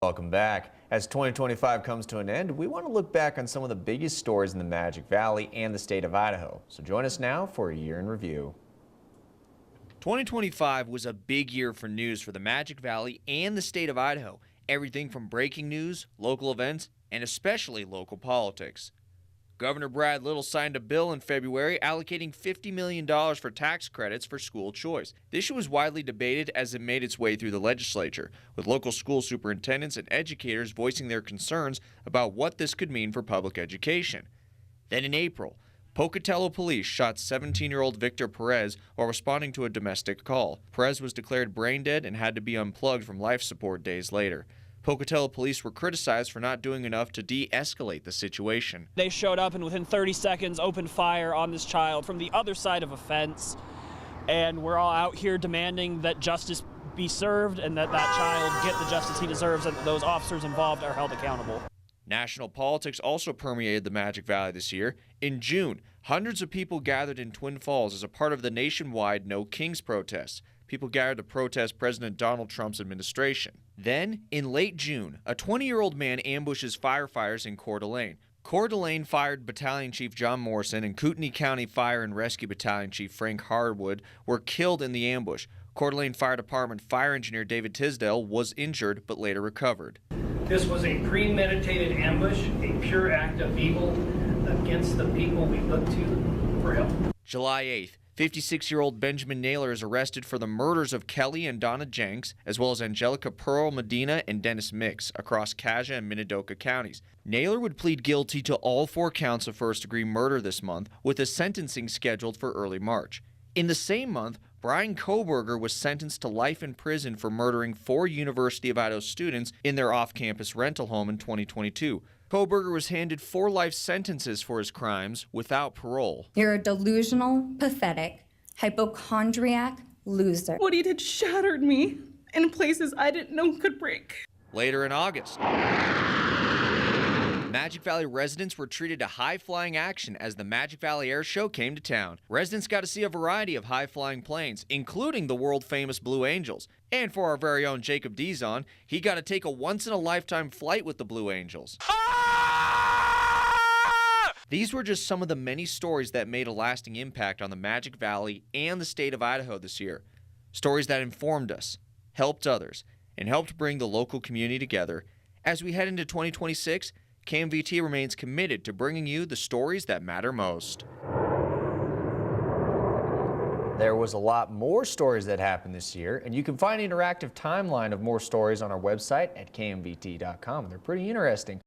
Welcome back. As 2025 comes to an end, we want to look back on some of the biggest stories in the Magic Valley and the state of Idaho. So join us now for a year in review. 2025 was a big year for news for the Magic Valley and the state of Idaho. Everything from breaking news, local events, and especially local politics. Governor Brad Little signed a bill in February allocating $50 million for tax credits for school choice. The issue was widely debated as it made its way through the legislature, with local school superintendents and educators voicing their concerns about what this could mean for public education. Then in April, Pocatello police shot 17-year-old Victor Perez while responding to a domestic call. Perez was declared brain dead and had to be unplugged from life support days later. Pocatello police were criticized for not doing enough to de-escalate the situation. They showed up and within 30 seconds opened fire on this child from the other side of a fence, and we're all out here demanding that justice be served and that child get the justice he deserves and that those officers involved are held accountable. National politics also permeated the Magic Valley this year. In June, hundreds of people gathered in Twin Falls as a part of the nationwide No Kings protests. People gathered to protest President Donald Trump's administration. Then, in late June, a 20-year-old man ambushes firefighters in Coeur d'Alene. Coeur d'Alene Fire Battalion Chief John Morrison and Kootenai County Fire and Rescue Battalion Chief Frank Harwood were killed in the ambush. Coeur d'Alene Fire Department Fire Engineer David Tisdale was injured but later recovered. This was a premeditated ambush, a pure act of evil against the people we look to for help. July 8th. 56-year-old Benjamin Naylor is arrested for the murders of Kelly and Donna Jenks, as well as Angelica Pearl Medina and Dennis Mix across Kaja and Minidoka counties. Naylor would plead guilty to all 4 counts of first-degree murder this month, with a sentencing scheduled for early March. In the same month, Brian Koberger was sentenced to life in prison for murdering 4 University of Idaho students in their off-campus rental home in 2022. Koberger was handed 4 life sentences for his crimes without parole. You're a delusional, pathetic, hypochondriac loser. What he did shattered me in places I didn't know could break. Later in August, Magic Valley residents were treated to high-flying action as the Magic Valley Air Show came to town. Residents got to see a variety of high-flying planes, including the world-famous Blue Angels. And for our very own Jacob Dizon, he got to take a once-in-a-lifetime flight with the Blue Angels. These were just some of the many stories that made a lasting impact on the Magic Valley and the state of Idaho this year. Stories that informed us, helped others, and helped bring the local community together. As we head into 2026, KMVT remains committed to bringing you the stories that matter most. There was a lot more stories that happened this year, and you can find an interactive timeline of more stories on our website at kmvt.com. They're pretty interesting.